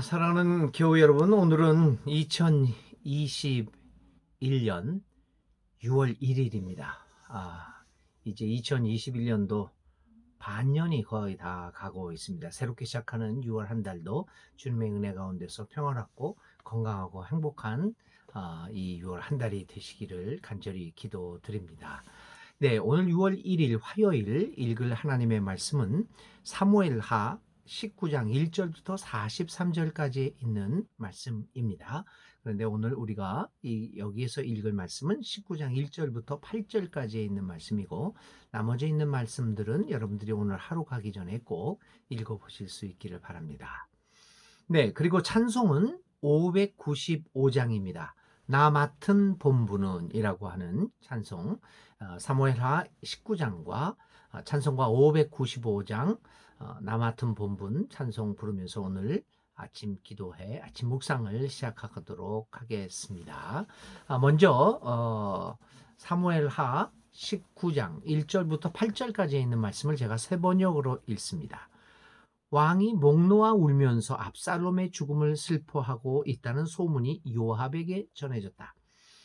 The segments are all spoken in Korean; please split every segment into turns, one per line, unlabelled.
사랑하는 교우 여러분, 오늘은 2021년 6월 1일입니다. 이제 2021년도 반년이 거의 다 가고 있습니다. 새롭게 시작하는 6월 한 달도 주님의 은혜 가운데서 평안하고 건강하고 행복한 이 6월 한 달이 되시기를 간절히 기도드립니다. 네, 오늘 6월 1일 화요일 읽을 하나님의 말씀은 사무엘하 19장 1절부터 43절까지 있는 말씀입니다. 그런데 오늘 우리가 여기에서 읽을 말씀은 19장 1절부터 8절까지 있는 말씀이고, 나머지 있는 말씀들은 여러분들이 오늘 하루 가기 전에 꼭 읽어보실 수 있기를 바랍니다. 네, 그리고 찬송은 595장입니다. 나 맡은 본분은 이라고 하는 찬송, 사무엘하 19장과 찬송가 595장 나 맡은 본분 찬송 부르면서 오늘 아침 기도회, 아침 묵상을 시작하도록 하겠습니다. 먼저 사무엘하 19장 1절부터 8절까지 있는 말씀을 제가 세 번역으로 읽습니다. 왕이 목 놓아 울면서 압살롬의 죽음을 슬퍼하고 있다는 소문이 요압에게 전해졌다.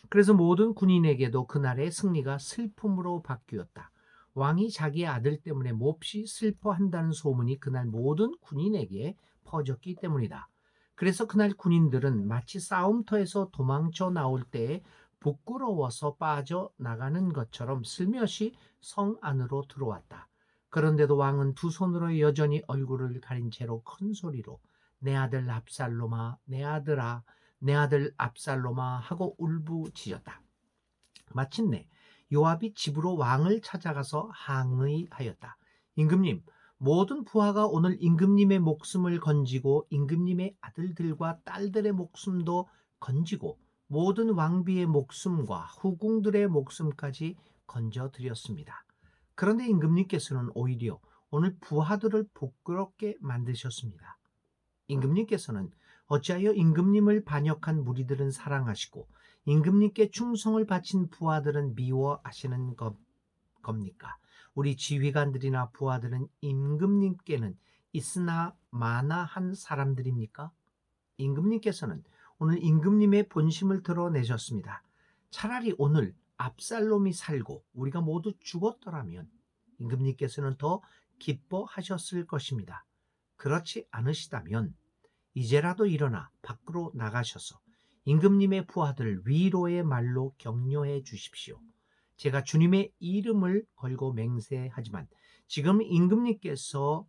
그래서 모든 군인에게도 그날의 승리가 슬픔으로 바뀌었다. 왕이 자기 아들 때문에 몹시 슬퍼한다는 소문이 그날 모든 군인에게 퍼졌기 때문이다. 그래서 그날 군인들은 마치 싸움터에서 도망쳐 나올 때에 부끄러워서 빠져나가는 것처럼 슬며시 성 안으로 들어왔다. 그런데도 왕은 두 손으로 여전히 얼굴을 가린 채로 큰 소리로 내 아들 압살롬아, 내 아들아, 내 아들 압살롬아 하고 울부짖었다. 마침내 요압이 집으로 왕을 찾아가서 항의하였다. 임금님, 모든 부하가 오늘 임금님의 목숨을 건지고 임금님의 아들들과 딸들의 목숨도 건지고 모든 왕비의 목숨과 후궁들의 목숨까지 건져드렸습니다. 그런데 임금님께서는 오히려 오늘 부하들을 부끄럽게 만드셨습니다. 임금님께서는 어찌하여 임금님을 반역한 무리들은 사랑하시고 임금님께 충성을 바친 부하들은 미워하시는 겁니까? 우리 지휘관들이나 부하들은 임금님께는 있으나 마나한 사람들입니까? 임금님께서는 오늘 임금님의 본심을 드러내셨습니다. 차라리 오늘 압살롬이 살고 우리가 모두 죽었더라면 임금님께서는 더 기뻐하셨을 것입니다. 그렇지 않으시다면 이제라도 일어나 밖으로 나가셔서 임금님의 부하들을 위로의 말로 격려해 주십시오. 제가 주님의 이름을 걸고 맹세하지만 지금 임금님께서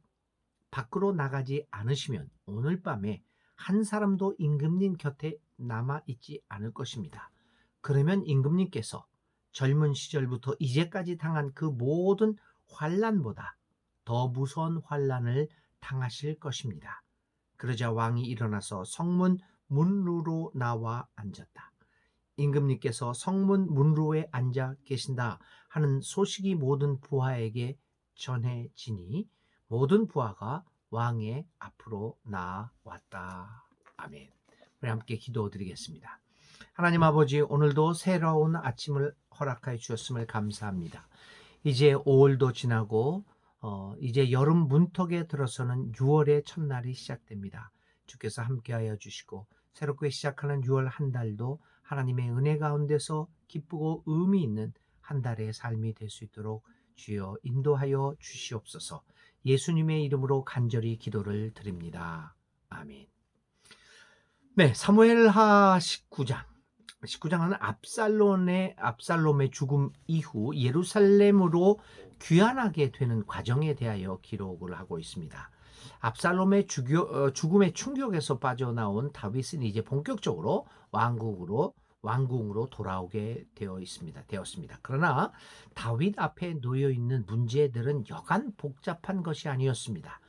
밖으로 나가지 않으시면 오늘 밤에 한 사람도 임금님 곁에 남아있지 않을 것입니다. 그러면 임금님께서 젊은 시절부터 이제까지 당한 그 모든 환난보다 더 무서운 환난을 당하실 것입니다. 그러자 왕이 일어나서 성문 문루로 나와 앉았다. 임금님께서 성문 문루에 앉아 계신다 하는 소식이 모든 부하에게 전해지니 모든 부하가 왕의 앞으로 나왔다. 아멘. 우리 함께 기도드리겠습니다. 하나님 아버지, 오늘도 새로운 아침을 허락하여 주셨음을 감사합니다. 이제 5월도 지나고 이제 여름 문턱에 들어서는 6월의 첫날이 시작됩니다. 주께서 함께하여 주시고 새롭게 시작하는 6월 한 달도 하나님의 은혜 가운데서 기쁘고 의미 있는 한 달의 삶이 될 수 있도록 주여 인도하여 주시옵소서. 예수님의 이름으로 간절히 기도를 드립니다. 아멘. 네, 사무엘하 19장. 19장은 압살롬의 죽음 이후 예루살렘으로 귀환하게 되는 과정에 대하여 기록을 하고 있습니다. 압살롬의 죽음의 충격에서 빠져나온 다윗은 이제 본격적으로 왕궁으로 돌아오게 되었습니다. 그러나 다윗 앞에 놓여 있는 문제들은 여간 복잡한 것이 아니었습니다.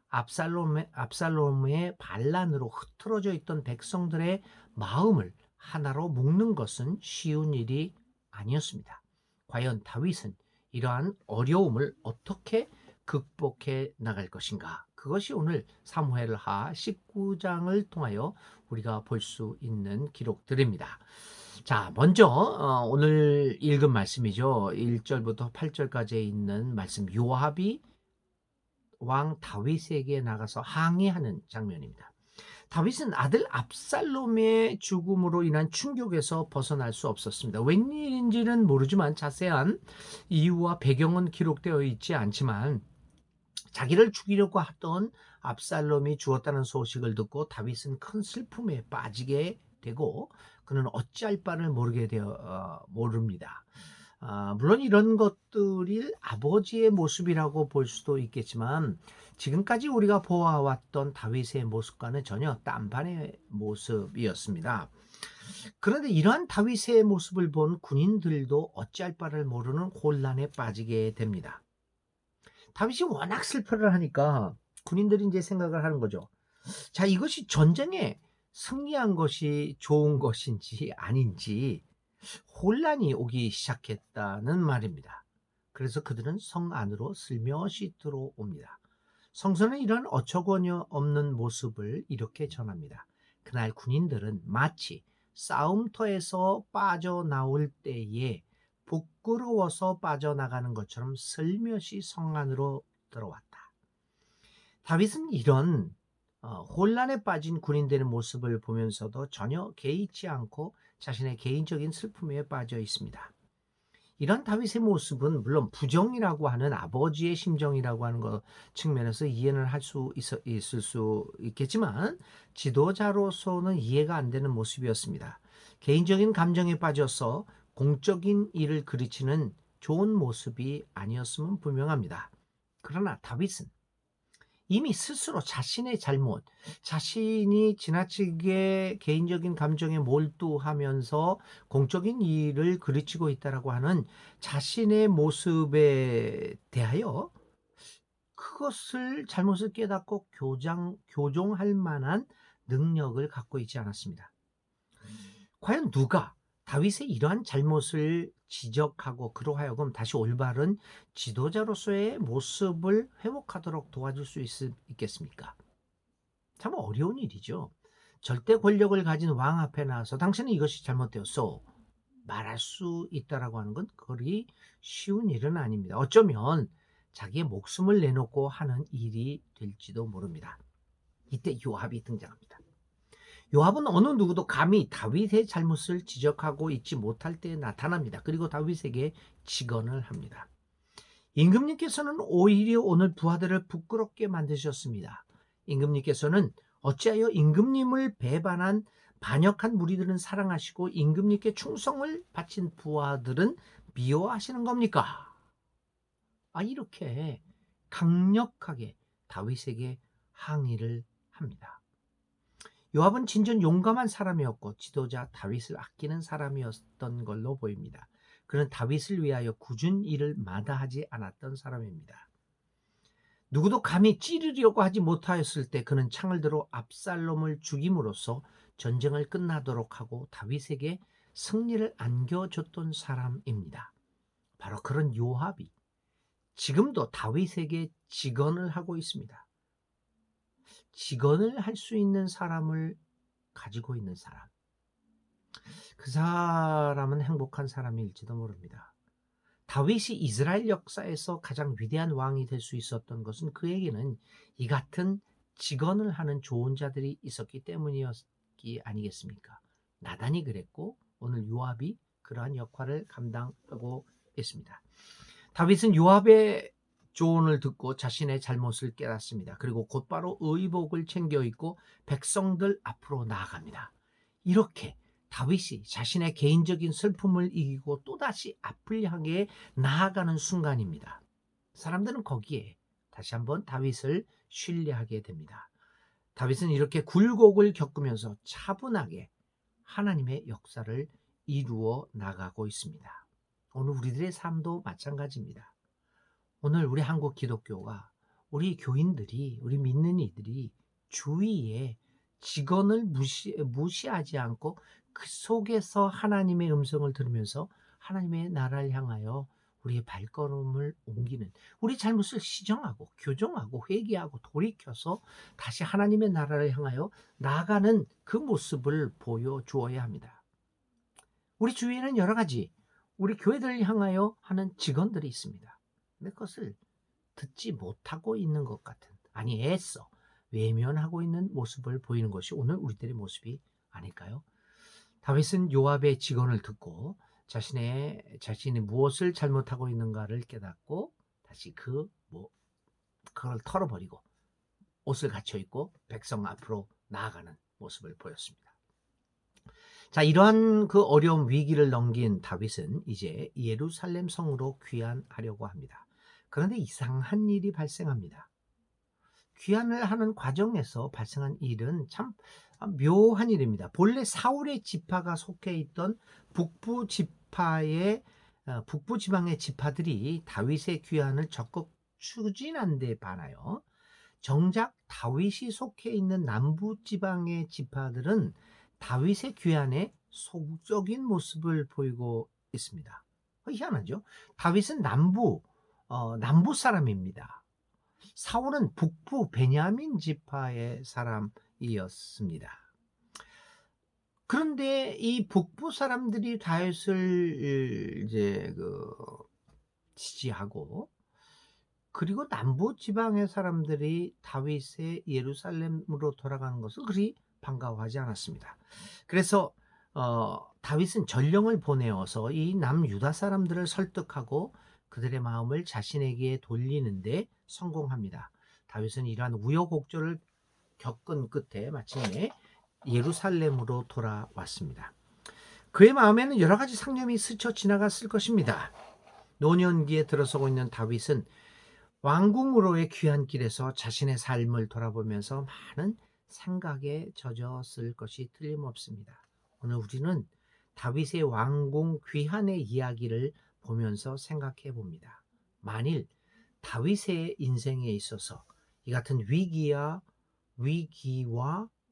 압살롬의 반란으로 흐트러져 있던 백성들의 마음을 하나로 묶는 것은 쉬운 일이 아니었습니다. 과연 다윗은 이러한 어려움을 어떻게 극복해 나갈 것인가? 그것이 오늘 사무엘하 19장을 통하여 우리가 볼 수 있는 기록들입니다. 자, 먼저 오늘 읽은 말씀이죠. 1절부터 8절까지 있는 말씀, 요압이 왕 다윗에게 나가서 항의하는 장면입니다. 다윗은 아들 압살롬의 죽음으로 인한 충격에서 벗어날 수 없었습니다. 웬일인지는 모르지만 자세한 이유와 배경은 기록되어 있지 않지만 자기를 죽이려고 하던 압살롬이 죽었다는 소식을 듣고 다윗은 큰 슬픔에 빠지게 되고 그는 어찌할 바를 모르게 되어 모릅니다. 물론 이런 것들이 아버지의 모습이라고 볼 수도 있겠지만 지금까지 우리가 보아왔던 다윗의 모습과는 전혀 딴판의 모습이었습니다. 그런데 이러한 다윗의 모습을 본 군인들도 어찌할 바를 모르는 혼란에 빠지게 됩니다. 다윗이 워낙 슬퍼를 하니까 군인들이 이제 생각을 하는 거죠. 자, 이것이 전쟁에 승리한 것이 좋은 것인지 아닌지 혼란이 오기 시작했다는 말입니다. 그래서 그들은 성 안으로 슬며시 들어옵니다. 성서는 이런 어처구니 없는 모습을 이렇게 전합니다. 그날 군인들은 마치 싸움터에서 빠져나올 때에 부끄러워서 빠져나가는 것처럼 슬며시 성 안으로 들어왔다. 다윗은 이런 혼란에 빠진 군인들의 모습을 보면서도 전혀 개의치 않고 자신의 개인적인 슬픔에 빠져 있습니다. 이런 다윗의 모습은 물론 부정이라고 하는 아버지의 심정이라고 하는 것 측면에서 이해는 할 수 있을 수 있겠지만 지도자로서는 이해가 안 되는 모습이었습니다. 개인적인 감정에 빠져서 공적인 일을 그르치는 좋은 모습이 아니었음은 분명합니다. 그러나 다윗은 이미 스스로 자신의 잘못, 자신이 지나치게 개인적인 감정에 몰두하면서 공적인 일을 그르치고 있다라고 하는 자신의 모습에 대하여 그것을 잘못을 깨닫고 교정할 만한 능력을 갖고 있지 않았습니다. 과연 누가 다윗의 이러한 잘못을 지적하고 그로 하여금 다시 올바른 지도자로서의 모습을 회복하도록 도와줄 수 있겠습니까? 참 어려운 일이죠. 절대 권력을 가진 왕 앞에 나와서 당신은 이것이 잘못되었어 말할 수 있다라고 하는 건 그리 쉬운 일은 아닙니다. 어쩌면 자기의 목숨을 내놓고 하는 일이 될지도 모릅니다. 이때 요압이 등장합니다. 요압은 어느 누구도 감히 다윗의 잘못을 지적하고 있지 못할 때에 나타납니다. 그리고 다윗에게 직언을 합니다. 임금님께서는 오히려 오늘 부하들을 부끄럽게 만드셨습니다. 임금님께서는 어찌하여 임금님을 배반한 반역한 무리들은 사랑하시고 임금님께 충성을 바친 부하들은 미워하시는 겁니까? 이렇게 강력하게 다윗에게 항의를 합니다. 요압은 진정 용감한 사람이었고 지도자 다윗을 아끼는 사람이었던 걸로 보입니다. 그는 다윗을 위하여 굳은 일을 마다하지 않았던 사람입니다. 누구도 감히 찌르려고 하지 못하였을 때 그는 창을 들어 압살롬을 죽임으로써 전쟁을 끝나도록 하고 다윗에게 승리를 안겨줬던 사람입니다. 바로 그런 요압이 지금도 다윗에게 직언을 하고 있습니다. 직언을 할 수 있는 사람을 가지고 있는 사람. 그 사람은 행복한 사람일지도 모릅니다. 다윗이 이스라엘 역사에서 가장 위대한 왕이 될 수 있었던 것은 그에게는 이 같은 직언을 하는 좋은 자들이 있었기 때문이었기 아니겠습니까? 나단이 그랬고 오늘 요압이 그러한 역할을 감당하고 있습니다. 다윗은 요압의 조언을 듣고 자신의 잘못을 깨닫습니다. 그리고 곧바로 의복을 챙겨 입고 백성들 앞으로 나아갑니다. 이렇게 다윗이 자신의 개인적인 슬픔을 이기고 또다시 앞을 향해 나아가는 순간입니다. 사람들은 거기에 다시 한번 다윗을 신뢰하게 됩니다. 다윗은 이렇게 굴곡을 겪으면서 차분하게 하나님의 역사를 이루어 나가고 있습니다. 오늘 우리들의 삶도 마찬가지입니다. 오늘 우리 한국 기독교가 우리 교인들이 우리 믿는 이들이 주위에 직언을 무시하지 않고 그 속에서 하나님의 음성을 들으면서 하나님의 나라를 향하여 우리의 발걸음을 옮기는 우리 잘못을 시정하고 교정하고 회개하고 돌이켜서 다시 하나님의 나라를 향하여 나아가는 그 모습을 보여주어야 합니다. 우리 주위에는 여러 가지 우리 교회들을 향하여 하는 직언들이 있습니다. 근데 그것을 듣지 못하고 있는 것 같은 애써 외면하고 있는 모습을 보이는 것이 오늘 우리들의 모습이 아닐까요? 다윗은 요압의 직언을 듣고 자신이 무엇을 잘못하고 있는가를 깨닫고 다시 그걸 털어버리고 옷을 갖춰 입고 백성 앞으로 나아가는 모습을 보였습니다. 자, 이러한 그 어려운 위기를 넘긴 다윗은 이제 예루살렘 성으로 귀환하려고 합니다. 그런데 이상한 일이 발생합니다. 귀환을 하는 과정에서 발생한 일은 참 묘한 일입니다. 본래 사울의 지파가 속해 있던 북부 지방의 지파들이 다윗의 귀환을 적극 추진한 데 반하여 정작 다윗이 속해 있는 남부 지방의 지파들은 다윗의 귀환에 소극적인 모습을 보이고 있습니다. 희한하죠? 다윗은 남부 사람입니다. 사울은 북부 베냐민 지파의 사람이었습니다. 그런데 이 북부 사람들이 다윗을 이제 지지하고, 그리고 남부 지방의 사람들이 다윗의 예루살렘으로 돌아가는 것을 그리 반가워하지 않았습니다. 그래서 다윗은 전령을 보내어서 이 남유다 사람들을 설득하고 그들의 마음을 자신에게 돌리는데 성공합니다. 다윗은 이러한 우여곡절을 겪은 끝에 마침내 예루살렘으로 돌아왔습니다. 그의 마음에는 여러 가지 상념이 스쳐 지나갔을 것입니다. 노년기에 들어서고 있는 다윗은 왕궁으로의 귀환길에서 자신의 삶을 돌아보면서 많은 생각에 젖었을 것이 틀림없습니다. 오늘 우리는 다윗의 왕궁 귀환의 이야기를 보면서 생각해 봅니다. 만일 다윗의 인생에 있어서 이 같은 위기와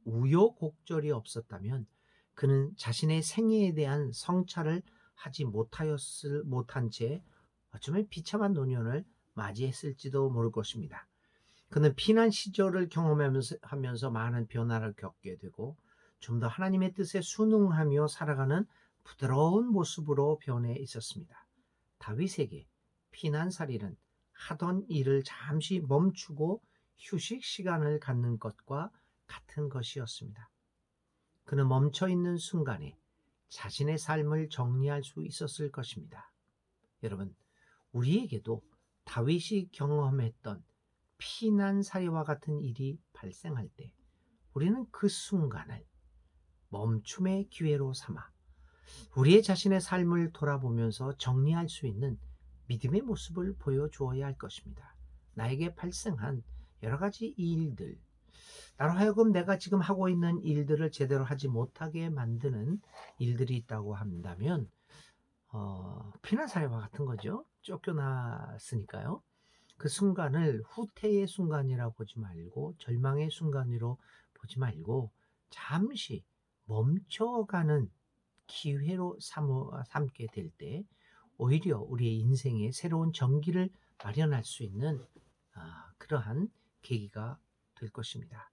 우여곡절이 없었다면 그는 자신의 생애에 대한 성찰을 하지 못한 채 어쩌면 비참한 노년을 맞이했을지도 모를 것입니다. 그는 피난 시절을 경험하면서 많은 변화를 겪게 되고 좀 더 하나님의 뜻에 순응하며 살아가는 부드러운 모습으로 변해 있었습니다. 다윗에게 피난살이는 하던 일을 잠시 멈추고 휴식 시간을 갖는 것과 같은 것이었습니다. 그는 멈춰있는 순간에 자신의 삶을 정리할 수 있었을 것입니다. 여러분, 우리에게도 다윗이 경험했던 피난사리와 같은 일이 발생할 때 우리는 그 순간을 멈춤의 기회로 삼아 우리의 자신의 삶을 돌아보면서 정리할 수 있는 믿음의 모습을 보여주어야 할 것입니다. 나에게 발생한 여러 가지 일들, 나로 하여금 내가 지금 하고 있는 일들을 제대로 하지 못하게 만드는 일들이 있다고 한다면 피난사리와 같은 거죠. 쫓겨났으니까요. 그 순간을 후퇴의 순간이라고 보지 말고 절망의 순간으로 보지 말고 잠시 멈춰가는 기회로 삼게 될 때 오히려 우리의 인생에 새로운 전기를 마련할 수 있는 그러한 계기가 될 것입니다.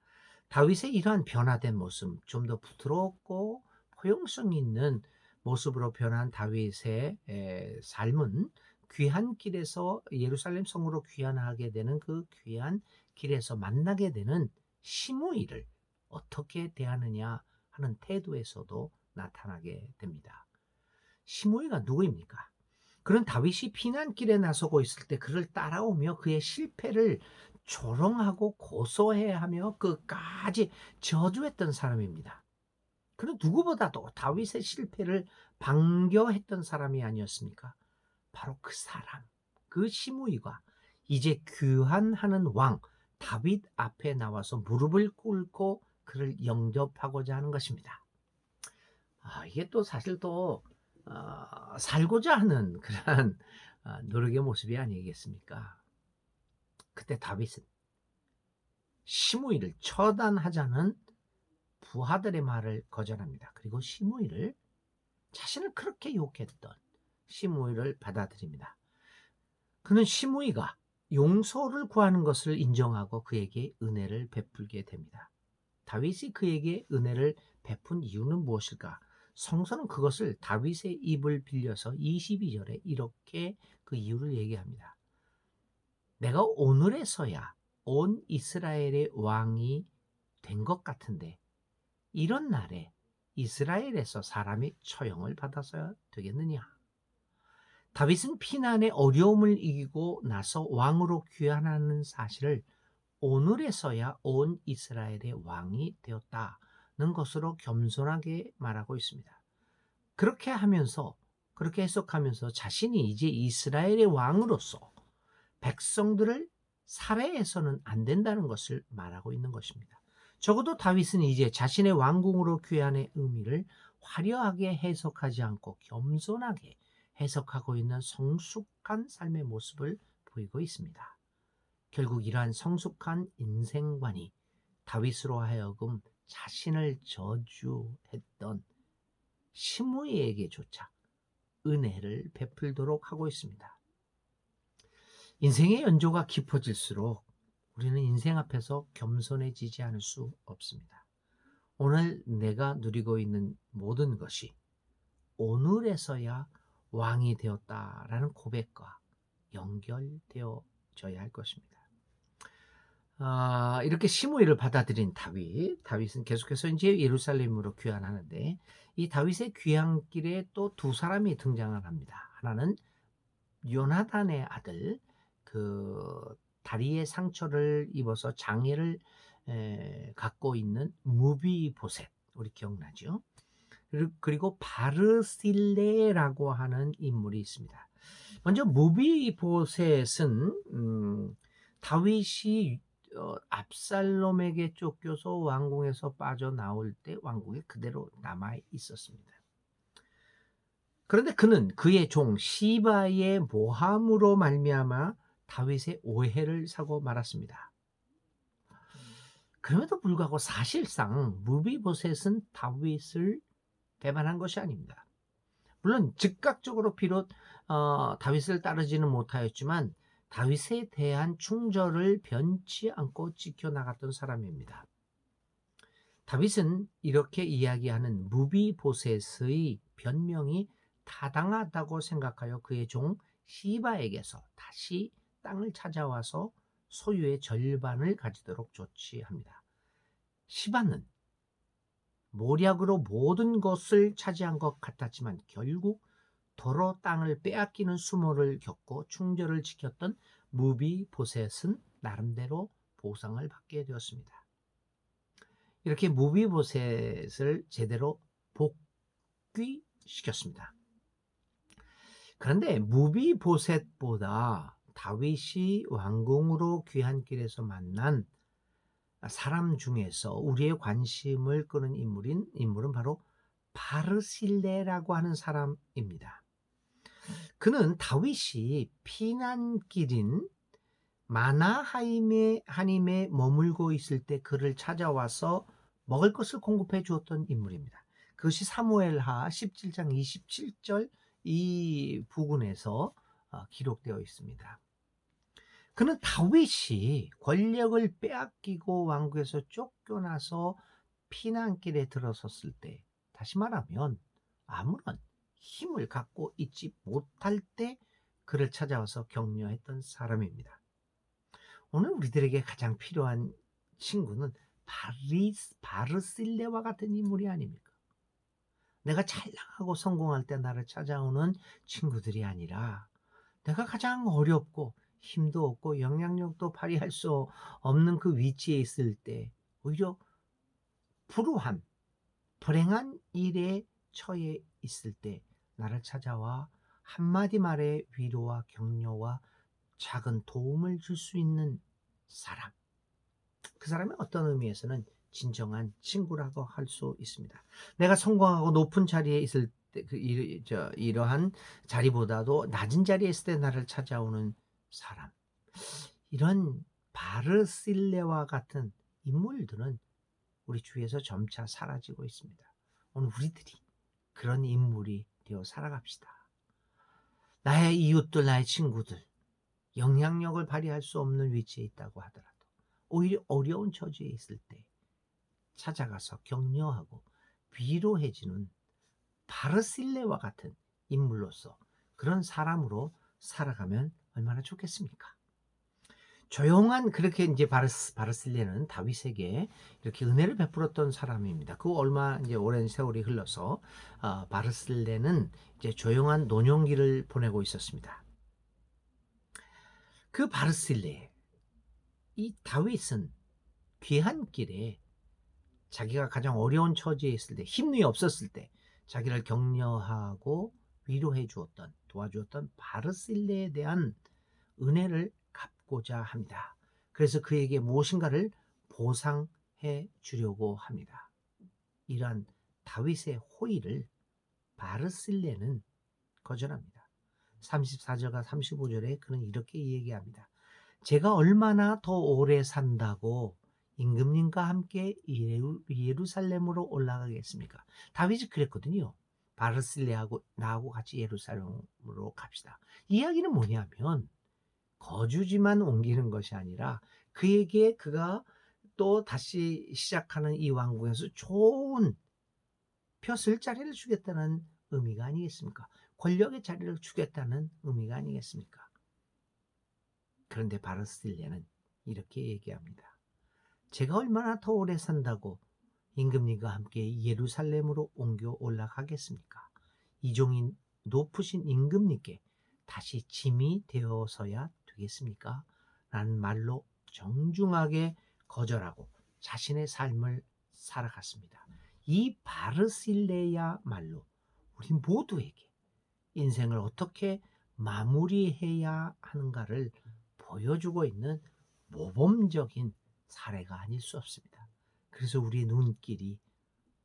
다윗의 이러한 변화된 모습, 좀 더 부드럽고 포용성 있는 모습으로 변한 다윗의 삶은 귀한 길에서 예루살렘 성으로 귀환하게 되는 그 귀한 길에서 만나게 되는 시므이를 어떻게 대하느냐 하는 태도에서도 나타나게 됩니다. 시므이가 누구입니까? 그런 다윗이 피난길에 나서고 있을 때 그를 따라오며 그의 실패를 조롱하고 고소해하며 끝까지 저주했던 사람입니다. 그는 누구보다도 다윗의 실패를 반겨했던 사람이 아니었습니까? 바로 그 사람, 그 시므이가 이제 귀환하는 왕 다윗 앞에 나와서 무릎을 꿇고 그를 영접하고자 하는 것입니다. 이게 또 사실 또 살고자 하는 그런 노력의 모습이 아니겠습니까? 그때 다윗은 시므이를 처단하자는 부하들의 말을 거절합니다. 그리고 시므이를 자신을 그렇게 욕했던 시므이를 받아들입니다. 그는 시므이가 용서를 구하는 것을 인정하고 그에게 은혜를 베풀게 됩니다. 다윗이 그에게 은혜를 베푼 이유는 무엇일까? 성서는 그것을 다윗의 입을 빌려서 22절에 이렇게 그 이유를 얘기합니다. 내가 오늘에서야 온 이스라엘의 왕이 된 것 같은데 이런 날에 이스라엘에서 사람이 처형을 받아서야 되겠느냐? 다윗은 피난의 어려움을 이기고 나서 왕으로 귀환하는 사실을 오늘에서야 온 이스라엘의 왕이 되었다는 것으로 겸손하게 말하고 있습니다. 그렇게 하면서, 그렇게 해석하면서 자신이 이제 이스라엘의 왕으로서 백성들을 살해해서는 안 된다는 것을 말하고 있는 것입니다. 적어도 다윗은 이제 자신의 왕궁으로 귀환의 의미를 화려하게 해석하지 않고 겸손하게 해석하고 있는 성숙한 삶의 모습을 보이고 있습니다. 결국 이러한 성숙한 인생관이 다윗으로 하여금 자신을 저주했던 시므이에게조차 은혜를 베풀도록 하고 있습니다. 인생의 연조가 깊어질수록 우리는 인생 앞에서 겸손해지지 않을 수 없습니다. 오늘 내가 누리고 있는 모든 것이 오늘에서야 왕이 되었다라는 고백과 연결되어져야 할 것입니다. 이렇게 시므이를 받아들인 다윗은 계속해서 이제 예루살렘으로 귀환하는데 이 다윗의 귀환길에 또 두 사람이 등장을 합니다. 하나는 요나단의 아들, 그 다리에 상처를 입어서 장애를 갖고 있는 무비보셋, 우리 기억나죠? 그리고 바르실레라고 하는 인물이 있습니다. 먼저 무비보셋은 다윗이 압살롬에게 쫓겨서 왕궁에서 빠져나올 때 왕궁에 그대로 남아 있었습니다. 그런데 그는 그의 종 시바의 모함으로 말미암아 다윗의 오해를 사고 말았습니다. 그럼에도 불구하고 사실상 무비보셋은 다윗을 배반한 것이 아닙니다. 물론 즉각적으로 비롯 다윗을 따르지는 못하였지만 다윗에 대한 충절을 변치 않고 지켜나갔던 사람입니다. 다윗은 이렇게 이야기하는 무비보셋의 변명이 타당하다고 생각하여 그의 종 시바에게서 다시 땅을 찾아와서 소유의 절반을 가지도록 조치합니다. 시바는 모략으로 모든 것을 차지한 것 같았지만 결국 도로 땅을 빼앗기는 수모를 겪고 충절을 지켰던 무비보셋은 나름대로 보상을 받게 되었습니다. 이렇게 무비보셋을 제대로 복귀시켰습니다. 그런데 무비보셋보다 다윗이 왕궁으로 귀환길에서 만난 사람 중에서 우리의 관심을 끄는 인물은 바로 바르실레라고 하는 사람입니다. 그는 다윗이 피난길인 마나하임에 머물고 있을 때 그를 찾아와서 먹을 것을 공급해 주었던 인물입니다. 그것이 사무엘하 17장 27절 이 부분에서 기록되어 있습니다. 그는 다윗이 권력을 빼앗기고 왕국에서 쫓겨나서 피난길에 들어섰을 때, 다시 말하면 아무런 힘을 갖고 있지 못할 때 그를 찾아와서 격려했던 사람입니다. 오늘 우리들에게 가장 필요한 친구는 바르실레와 같은 인물이 아닙니까? 내가 잘 나가고 성공할 때 나를 찾아오는 친구들이 아니라 내가 가장 어렵고 힘도 없고 영향력도 발휘할 수 없는 그 위치에 있을 때 오히려 불우한 불행한 일에 처해 있을 때 나를 찾아와 한마디 말의 위로와 격려와 작은 도움을 줄 수 있는 사람, 그 사람이 어떤 의미에서는 진정한 친구라고 할 수 있습니다. 내가 성공하고 높은 자리에 있을 때 이러한 자리보다도 낮은 자리에 있을 때 나를 찾아오는 사람, 이런 바르실레와 같은 인물들은 우리 주위에서 점차 사라지고 있습니다. 오늘 우리들이 그런 인물이 되어 살아갑시다. 나의 이웃들, 나의 친구들, 영향력을 발휘할 수 없는 위치에 있다고 하더라도 오히려 어려운 처지에 있을 때 찾아가서 격려하고 위로해주는 바르실레와 같은 인물로서 그런 사람으로 살아가면 얼마나 좋겠습니까? 조용한 그렇게 이제 바르실레는 다윗에게 이렇게 은혜를 베풀었던 사람입니다. 그 얼마 이제 오랜 세월이 흘러서 바르실레는 이제 조용한 노년기를 보내고 있었습니다. 그 바르실레 이 다윗은 귀한 길에 자기가 가장 어려운 처지에 있을 때, 힘이 없었을 때 자기를 격려하고 위로해 주었던, 도와주었던 바르실레에 대한 은혜를 갚고자 합니다. 그래서 그에게 무엇인가를 보상해 주려고 합니다. 이러한 다윗의 호의를 바르실레는 거절합니다. 34절과 35절에 그는 이렇게 얘기합니다. 제가 얼마나 더 오래 산다고 임금님과 함께 예루살렘으로 올라가겠습니까? 다윗이 그랬거든요. 바르실레하고 나하고 같이 예루살렘으로 갑시다. 이야기는 뭐냐면 거주지만 옮기는 것이 아니라 그에게 그가 또 다시 시작하는 이 왕국에서 좋은 벼슬 자리를 주겠다는 의미가 아니겠습니까? 권력의 자리를 주겠다는 의미가 아니겠습니까? 그런데 바르실레는 이렇게 얘기합니다. 제가 얼마나 더 오래 산다고 임금님과 함께 예루살렘으로 옮겨 올라가겠습니까? 이종인 높으신 임금님께 다시 짐이 되어서야 되겠습니까? 라는 말로 정중하게 거절하고 자신의 삶을 살아갔습니다. 이 바르실레야말로 우리 모두에게 인생을 어떻게 마무리해야 하는가를 보여주고 있는 모범적인 사례가 아닐 수 없습니다. 그래서 우리의 눈길이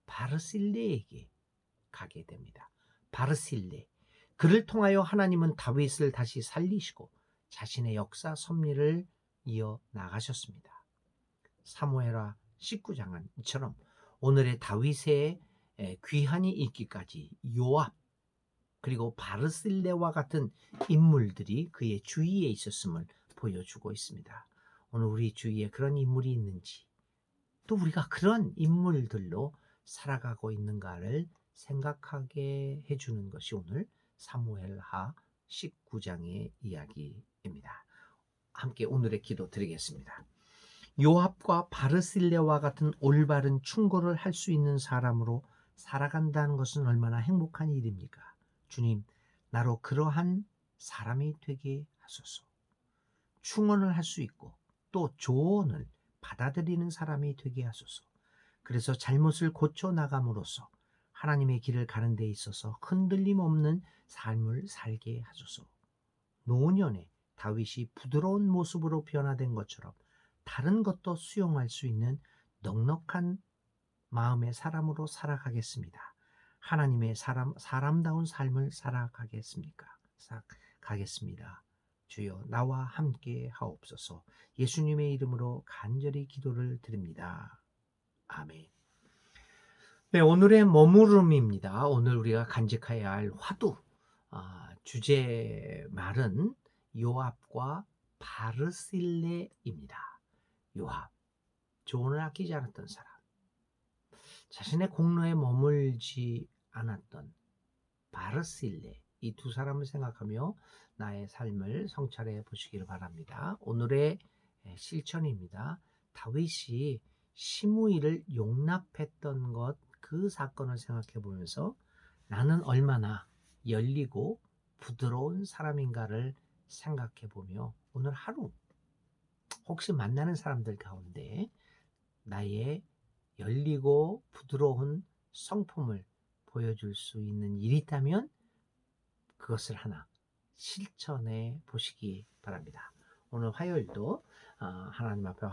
바르실레에게 가게 됩니다. 바르실레. 그를 통하여 하나님은 다윗을 다시 살리시고 자신의 역사 섭리를 이어 나가셨습니다. 사무엘하 19장은 이처럼 오늘의 다윗의 귀환이 있기까지 요압 그리고 바르실레와 같은 인물들이 그의 주위에 있었음을 보여주고 있습니다. 오늘 우리 주위에 그런 인물이 있는지 또 우리가 그런 인물들로 살아가고 있는가를 생각하게 해주는 것이 오늘 사무엘하 19장의 이야기입니다. 함께 오늘의 기도 드리겠습니다. 요압과 바르실레와 같은 올바른 충고를 할 수 있는 사람으로 살아간다는 것은 얼마나 행복한 일입니까? 주님, 나로 그러한 사람이 되게 하소서. 충언을 할 수 있고 또 조언을 받아들이는 사람이 되게 하소서. 그래서 잘못을 고쳐 나감으로써 하나님의 길을 가는 데 있어서 흔들림 없는 삶을 살게 하소서. 노년에 다윗이 부드러운 모습으로 변화된 것처럼 다른 것도 수용할 수 있는 넉넉한 마음의 사람으로 살아가겠습니다. 하나님의 사람다운 삶을 가겠습니다. 주여 나와 함께 하옵소서. 예수님의 이름으로 간절히 기도를 드립니다. 아멘. 네, 오늘의 머무름입니다. 오늘 우리가 간직해야 할 화두 주제 말은 요압과 바르실레입니다. 요압, 조언을 아끼지 않았던 사람, 자신의 공로에 머물지 않았던 바르실레, 이 두 사람을 생각하며 나의 삶을 성찰해 보시기를 바랍니다. 오늘의 실천입니다. 다윗이 시므이를 용납했던 것, 그 사건을 생각해 보면서 나는 얼마나 열리고 부드러운 사람인가를 생각해 보며 오늘 하루 혹시 만나는 사람들 가운데 나의 열리고 부드러운 성품을 보여줄 수 있는 일이 있다면 그것을 하나 실천해 보시기 바랍니다. 오늘 화요일도 하나님 앞에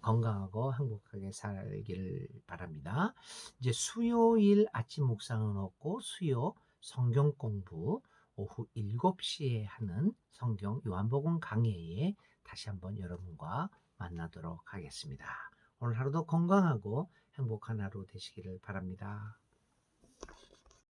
건강하고 행복하게 살기를 바랍니다. 이제 수요일 아침 묵상은 없고 수요 성경 공부 오후 7시에 하는 성경 요한복음 강해에 다시 한번 여러분과 만나도록 하겠습니다. 오늘 하루도 건강하고 행복한 하루 되시기를 바랍니다.